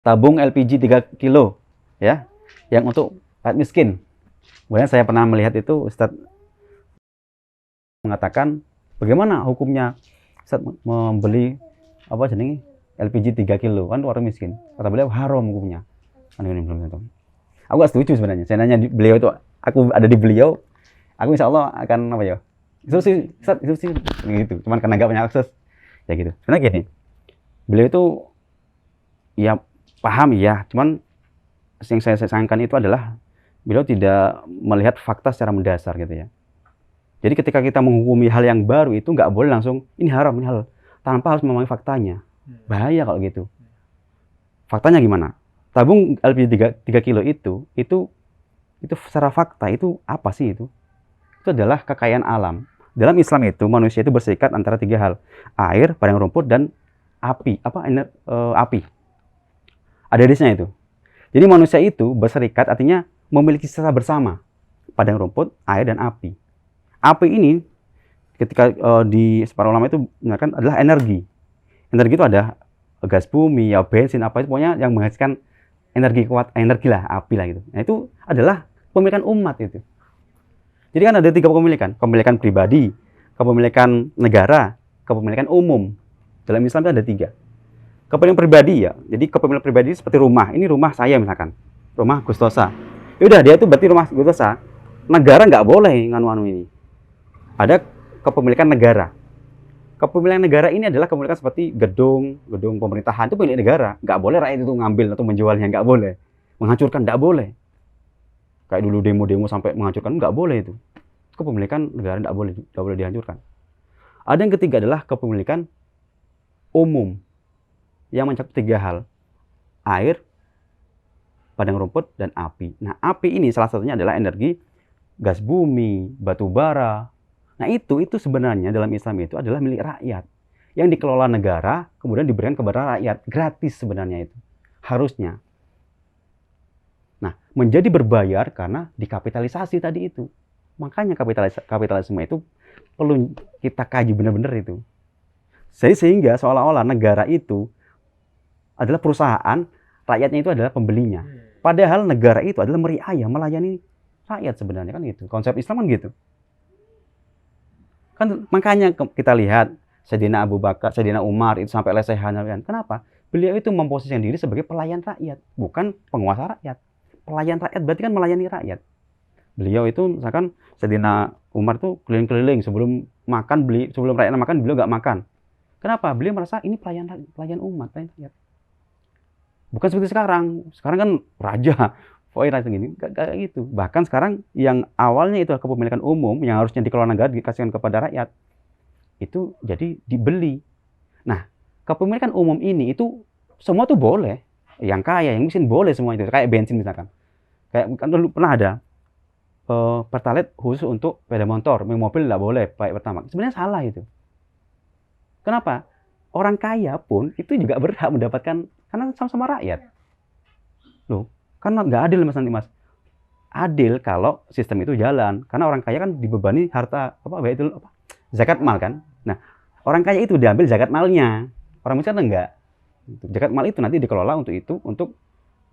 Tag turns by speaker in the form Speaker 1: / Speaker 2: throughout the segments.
Speaker 1: tabung LPG 3 kilo ya, yang untuk rakyat miskin. Kemudian saya pernah melihat itu Ustadz mengatakan bagaimana hukumnya Ustadz membeli apa jenenge LPG 3 kilo kan orang miskin. Kata beliau haram hukumnya. Aku gak setuju sebenarnya. Saya nanya beliau itu, aku ada di beliau, aku insya Allah akan apa ya? Itu sih gitu. Cuman karena nggak punya akses, ya gitu. Sebenarnya gini, beliau itu ya paham ya, cuman yang saya sayangkan itu adalah beliau tidak melihat fakta secara mendasar gitu ya. Jadi ketika kita menghukumi hal yang baru itu nggak boleh langsung ini haram, ini halal, tanpa harus memahami faktanya. Bahaya kalau gitu. Faktanya gimana? Tabung LPG 3 kilo itu secara fakta itu apa sih itu? Itu adalah kekayaan alam. Dalam Islam itu manusia itu berserikat antara 3 hal. Air, padang rumput, dan api. Api. Ada hadisnya itu. Jadi manusia itu berserikat artinya memiliki sisa bersama. Padang rumput, air, dan api. Api ini ketika di para ulama itu mengatakan adalah energi. Energi itu ada gas bumi, ya bensin, apa itu pokoknya yang menghasilkan energi kuat, energi lah, api lah gitu. Nah itu adalah pemilikan umat itu. Jadi kan ada 3 kepemilikan. Kepemilikan pribadi, kepemilikan negara, kepemilikan umum. Dalam Islam itu ada 3. Kepemilikan pribadi ya. Jadi kepemilikan pribadi seperti rumah. Ini rumah saya misalkan. Rumah Gustosa. Yaudah dia itu berarti rumah Gustosa. Negara nggak boleh nganu-nganu ini. Ada kepemilikan negara. Kepemilikan negara ini adalah kepemilikan seperti gedung pemerintahan itu milik negara. Nggak boleh rakyat itu ngambil atau menjualnya, nggak boleh. Menghancurkan, nggak boleh. Kayak dulu demo-demo sampai menghancurkan, nggak boleh itu. Kepemilikan negara nggak boleh dihancurkan. Ada yang ketiga adalah kepemilikan umum yang mencakup 3 hal. Air, padang rumput, dan api. Nah, api ini salah satunya adalah energi gas bumi, batu bara. Nah, itu sebenarnya dalam Islam itu adalah milik rakyat. Yang dikelola negara, kemudian diberikan kepada rakyat. Gratis sebenarnya itu. Harusnya. Nah, menjadi berbayar karena dikapitalisasi tadi itu. Makanya kapitalisme itu perlu kita kaji benar-benar itu. Sehingga seolah-olah negara itu adalah perusahaan, rakyatnya itu adalah pembelinya. Padahal negara itu adalah meriayah, melayani rakyat sebenarnya kan gitu. Konsep Islam kan gitu. Kan makanya kita lihat Sayyidina Abu Bakar, Sayyidina Umar itu sampai lesehan. Kenapa? Beliau itu memposisikan diri sebagai pelayan rakyat, bukan penguasa rakyat. Pelayan rakyat berarti kan melayani rakyat. Beliau itu misalkan Sayyidina Umar tuh keliling-keliling sebelum rakyat makan beliau nggak makan. Kenapa? Beliau merasa ini pelayan umat, pelayan rakyat. Bukan seperti sekarang. Sekarang kan raja, pokoknya gini, kayak gitu. Bahkan sekarang yang awalnya itu kepemilikan umum yang harusnya dikelola negara dikasihkan kepada rakyat, itu jadi dibeli. Nah, kepemilikan umum ini itu semua tuh boleh. Yang kaya, yang miskin boleh semua itu. Kayak bensin misalkan. Kayak kan dulu pernah ada Pertalite khusus untuk sepeda motor, mobil nggak boleh pakai Pertamax. Sebenarnya salah itu. Kenapa? Orang kaya pun itu juga berhak mendapatkan karena sama-sama rakyat. Loh, kan nggak adil mas nanti mas. Adil kalau sistem itu jalan. Karena orang kaya kan dibebani harta zakat mal kan. Nah, orang kaya itu diambil zakat malnya. Orang miskin enggak. Zakat mal itu nanti dikelola untuk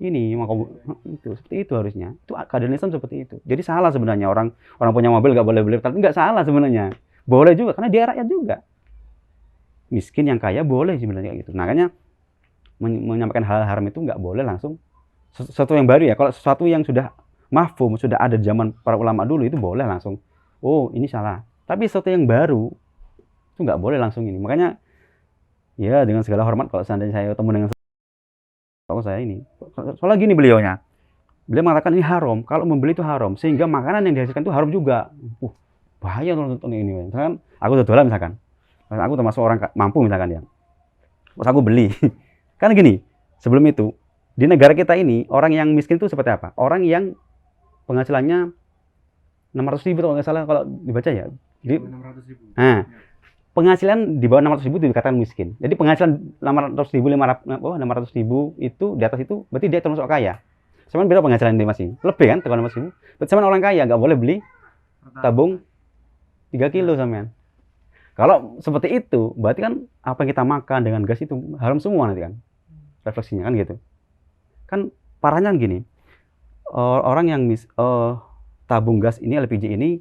Speaker 1: ini itu seperti itu harusnya. Itu keadilan Islam seperti itu. Jadi salah sebenarnya orang punya mobil nggak boleh beli, tapi nggak salah sebenarnya. Boleh juga karena dia rakyat juga. Miskin yang kaya boleh sebenarnya gitu. Makanya menyampaikan hal haram itu nggak boleh langsung sesuatu yang baru ya. Kalau sesuatu yang sudah mafhum, sudah ada di zaman para ulama dulu itu boleh langsung. Oh ini salah. Tapi sesuatu yang baru itu nggak boleh langsung ini. Makanya ya dengan segala hormat kalau seandainya saya ketemu dengan saya ini. Soalnya gini beliau mengatakan ini haram. Kalau membeli itu haram. Sehingga makanan yang dihasilkan itu haram juga. Bahaya nonton ini. Misalkan aku dodolan misalkan. Aku termasuk orang mampu misalkan ya. Terus aku beli. Kan gini, sebelum itu di negara kita ini orang yang miskin itu seperti apa? Orang yang penghasilannya 600.000 kalau nggak salah kalau dibaca ya. Jadi 600.000. Nah, penghasilan di bawah 600.000 dikatakan miskin. Jadi penghasilan 600.000 itu di atas itu berarti dia termasuk kaya. Cuman beda penghasilan dia masih lebih kan 600.000. Berarti orang kaya nggak boleh beli tabung 3 kilo sampean. Kalau seperti itu, berarti kan apa yang kita makan dengan gas itu haram semua nanti kan. Refleksinya kan gitu. Kan parahnya gini, orang yang tabung gas ini, LPG ini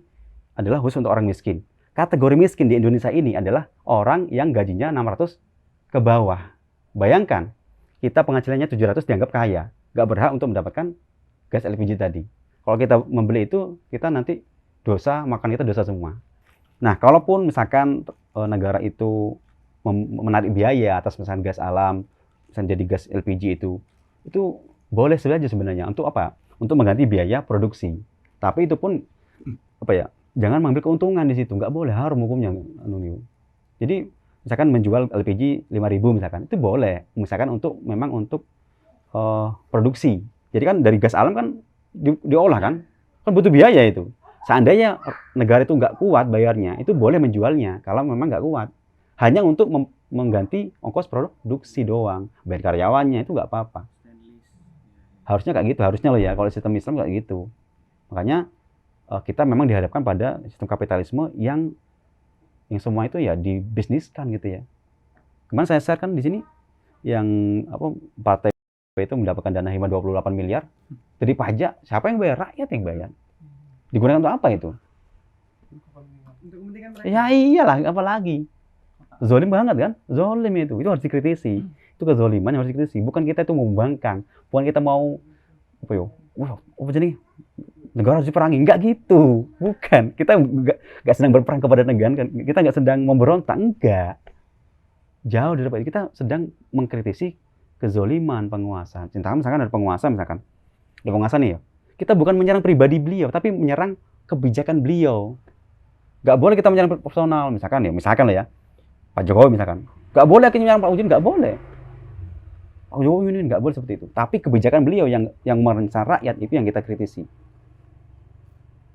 Speaker 1: adalah khusus untuk orang miskin. Kategori miskin di Indonesia ini adalah orang yang gajinya 600 ke bawah. Bayangkan, kita penghasilannya 700 dianggap kaya, nggak berhak untuk mendapatkan gas LPG tadi. Kalau kita membeli itu, kita nanti dosa, makan kita dosa semua. Nah, kalaupun misalkan negara itu menarik biaya atas misalkan gas alam, misalnya jadi gas LPG itu boleh saja sebenarnya. Untuk apa? Untuk mengganti biaya produksi. Tapi itu pun apa ya? Jangan mengambil keuntungan di situ. Nggak boleh, haram hukumnya. Jadi misalkan menjual LPG 5.000 misalkan, itu boleh. Misalkan memang untuk produksi. Jadi kan dari gas alam kan diolah kan butuh biaya itu. Seandainya negara itu nggak kuat bayarnya, itu boleh menjualnya kalau memang nggak kuat. Hanya untuk mengganti ongkos produksi doang. Bayar karyawannya itu nggak apa-apa. Harusnya kayak gitu, harusnya loh ya, kalau sistem Islam kayak gitu. Makanya kita memang dihadapkan pada sistem kapitalisme yang semua itu ya dibisniskan gitu ya. Kemarin saya share kan di sini yang partai itu mendapatkan dana hibah 28 miliar dari pajak. Siapa yang bayar? Rakyat yang bayar. Digunakan untuk apa itu? Ya iyalah, apalagi. Zolim banget kan? Zolim itu harus dikritisi. Itu kezoliman yang harus dikritisi. Bukan kita itu membangkang, bukan kita mau jadi negara harus diperangi, enggak gitu. Bukan. Kita enggak sedang berperang kepada negara, kita enggak sedang memberontak, enggak. Jauh dari itu, kita sedang mengkritisi kezoliman penguasa. Misalkan ada penguasa misalkan. Ada penguasa nih ya. Kita bukan menyerang pribadi beliau, tapi menyerang kebijakan beliau. Enggak boleh kita menyerang personal, misalkan lah ya. Pak Jokowi misalkan. Enggak boleh kita menyerang Pak Udin, enggak boleh. Pak Jokowi ini enggak boleh seperti itu. Tapi kebijakan beliau yang merangsang rakyat itu yang kita kritisi.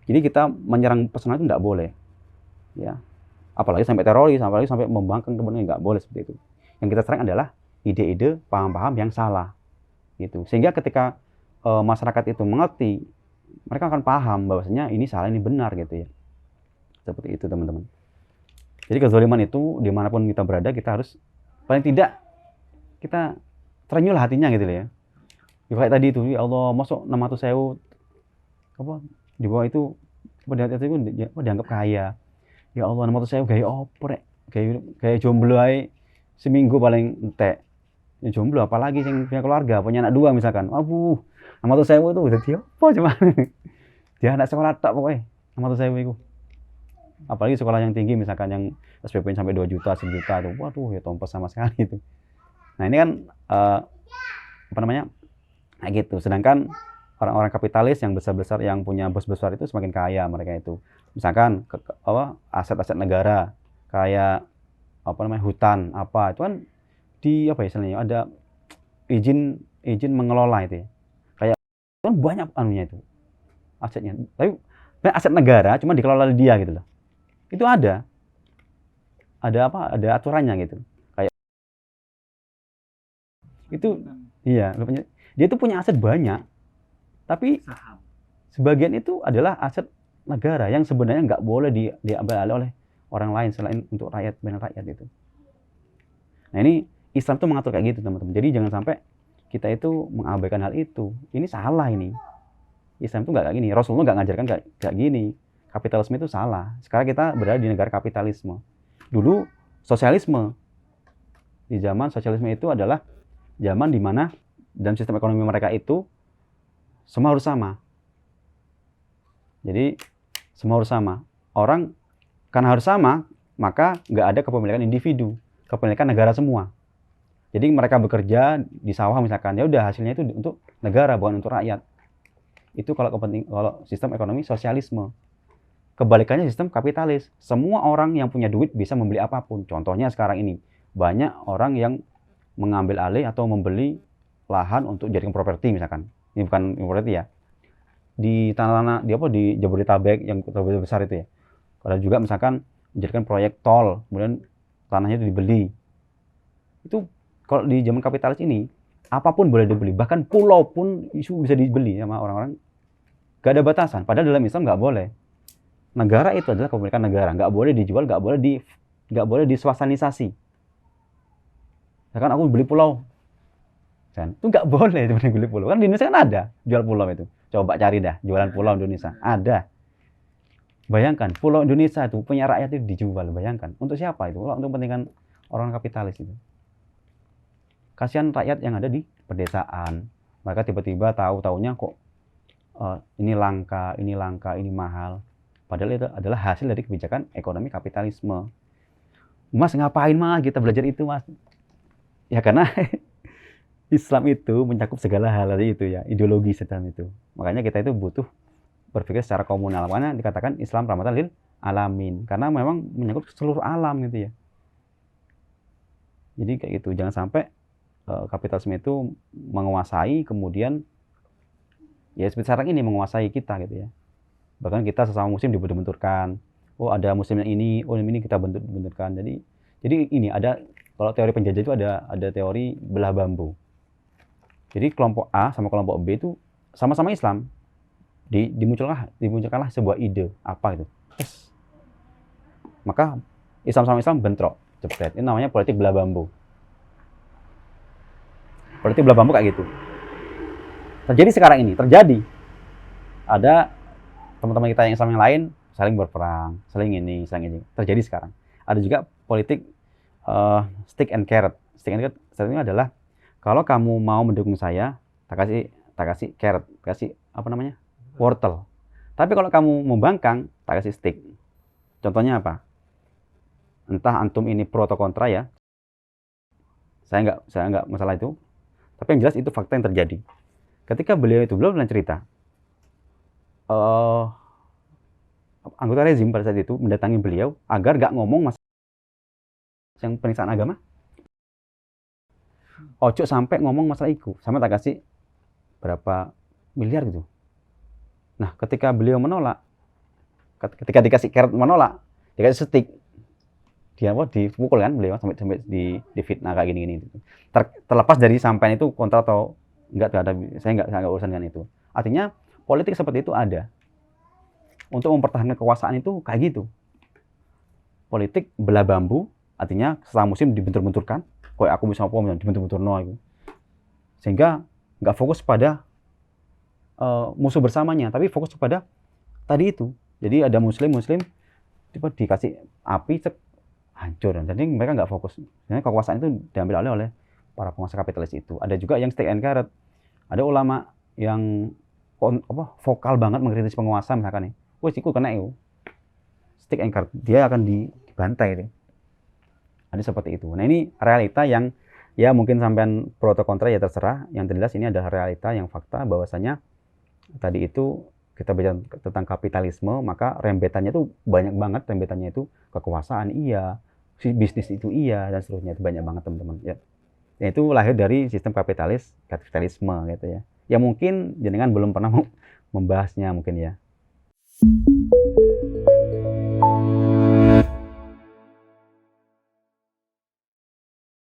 Speaker 1: Jadi kita menyerang personal itu enggak boleh. Ya. Apalagi sampai teroris, apalagi sampai membangkang kebenaran, enggak boleh seperti itu. Yang kita serang adalah ide-ide, paham-paham yang salah. Gitu. Sehingga ketika masyarakat itu mengerti, mereka akan paham bahwasanya ini salah, ini benar gitu ya. Seperti itu teman-teman. Jadi kezaliman itu dimanapun kita berada, kita harus paling tidak kita terenyuh hatinya gitu ya. Kayak tadi itu, ya Allah, masuk 600.000 di bawah itu dianggap kaya. Ya Allah, 600.000 gaya oprek, gaya jomblo ae seminggu paling entek. Ya jomblo apalagi yang punya keluarga, punya anak 2 misalkan. 600.000 itu udah apa cuma. Dia anak sekolah tak pokoknya 600.000 itu. Apalagi sekolah yang tinggi misalkan yang SPP-nya sampai 2 juta, 1 juta tuh. Waduh, ya tompes sama sekali itu. Nah, ini kan kayak gitu. Sedangkan orang-orang kapitalis yang besar-besar yang punya bos besar itu semakin kaya mereka itu. Misalkan aset-aset negara kayak hutan itu kan istilahnya ada izin mengelola itu ya. Kayak kan banyak itu asetnya. Tapi aset negara cuma dikelola oleh dia gitu loh. Itu ada aturannya gitu. Kayak itu iya, dia itu punya aset banyak. Tapi sebagian itu adalah aset negara yang sebenarnya nggak boleh diambil alih oleh orang lain selain untuk rakyat, benar rakyat itu. Nah, ini Islam tuh mengatur kayak gitu teman-teman. Jadi jangan sampai kita itu mengabaikan hal itu. Ini salah ini. Islam itu nggak kayak gini. Rasulullah nggak ngajarkan kayak gini. Kapitalisme itu salah. Sekarang kita berada di negara kapitalisme. Dulu sosialisme. Di zaman sosialisme itu adalah zaman di mana dalam sistem ekonomi mereka itu semua harus sama. Jadi semua harus sama. Orang karena harus sama, maka nggak ada kepemilikan individu, kepemilikan negara semua. Jadi mereka bekerja di sawah misalkan, ya udah hasilnya itu untuk negara bukan untuk rakyat. Itu kalau sistem ekonomi sosialisme. Kebalikannya sistem kapitalis. Semua orang yang punya duit bisa membeli apapun. Contohnya sekarang ini banyak orang yang mengambil alih atau membeli lahan untuk jadikan properti misalkan. Ini bukan properti ya. Di tanah di Jabodetabek yang kota besar itu ya. Kalau juga misalkan menjadikan proyek tol, kemudian tanahnya itu dibeli. Itu kalau di zaman kapitalis ini apapun boleh dibeli, bahkan pulau pun bisa dibeli sama orang-orang. Gak ada batasan. Padahal dalam Islam nggak boleh. Negara itu adalah kepemilikan negara, nggak boleh dijual, nggak boleh diswastanisasi. Misalkan aku beli pulau Dan itu nggak boleh sebenarnya beli pulau. Kan di Indonesia kan ada jual pulau itu. Coba cari dah jualan pulau Indonesia. Ada. Bayangkan pulau Indonesia itu punya rakyat itu dijual. Bayangkan untuk siapa itu? Untuk kepentingan orang kapitalis itu. Kasihan rakyat yang ada di pedesaan. Mereka tiba-tiba tahu-taunya kok ini langka, ini mahal. Padahal itu adalah hasil dari kebijakan ekonomi kapitalisme. Mas ngapain mas kita belajar itu mas? Ya karena Islam itu mencakup segala hal tadi itu ya, ideologi setan itu. Makanya kita itu butuh berpikir secara komunal. Makanya dikatakan Islam rahmatan lil alamin. Karena memang menyangkut seluruh alam gitu ya. Jadi kayak gitu, jangan sampai kapitalisme itu menguasai kemudian ya seperti sekarang ini menguasai kita gitu ya. Bahkan kita sesama muslim dibentur-benturkan. Oh ada muslim yang ini, oh ini kita benturkan. Jadi ini ada kalau teori penjajah itu ada teori belah bambu. Jadi kelompok A sama kelompok B itu sama-sama Islam. Dimunculkanlah sebuah ide apa itu. Yes. Maka Islam sama Islam bentrok, jepret. Ini namanya politik belah bambu. Politik belah bambu kayak gitu. Terjadi sekarang ini, ada teman-teman kita yang Islam yang lain saling berperang, saling ini. Terjadi sekarang. Ada juga politik stick and carrot. Stick and carrot ini adalah kalau kamu mau mendukung saya, tak kasih carrot, kasih apa namanya? Wortel. Tapi kalau kamu membangkang, tak kasih stick. Contohnya apa? Entah antum ini pro atau kontra ya. Saya nggak masalah itu. Tapi yang jelas itu fakta yang terjadi. Ketika beliau pernah cerita, anggota rezim pada saat itu mendatangi beliau agar nggak ngomong masalah yang penistaan agama. Ojo sampai ngomong masalah itu, sama tak kasih berapa miliar gitu. Nah, ketika beliau menolak, ketika dikasih carrot menolak, dikasih stick, dia dipukul kan beliau sampai difitnah kayak gini. Terlepas dari sampai itu kontra atau enggak ada, saya enggak urusan dengan itu. Artinya politik seperti itu ada. Untuk mempertahankan kekuasaan itu kayak gitu. Politik belah bambu, artinya sesama muslim dibentur-benturkan. Kayak aku bisa apa dibentur-bentur itu. Sehingga nggak fokus pada musuh bersamanya, tapi fokus kepada tadi itu. Jadi ada muslim dikasih api hancur. Jadi mereka nggak fokus. Jadi kekuasaan itu diambil oleh para penguasa kapitalis itu. Ada juga yang stick and carrot. Ada ulama yang vokal banget mengkritis penguasa misalkan nih. Wes iku kena itu. Stick and carrot. Dia akan dibantai itu. Ada seperti itu. Nah ini realita yang ya mungkin sampean pro atau kontra ya terserah. Yang jelas ini adalah realita yang fakta bahwasanya tadi itu kita bicara tentang kapitalisme, maka rembetannya itu banyak banget. Rembetannya itu kekuasaan iya, bisnis itu iya, dan seterusnya itu banyak banget teman-teman ya. Dan itu lahir dari sistem kapitalisme gitu ya. Ya mungkin jenengan belum pernah membahasnya mungkin ya.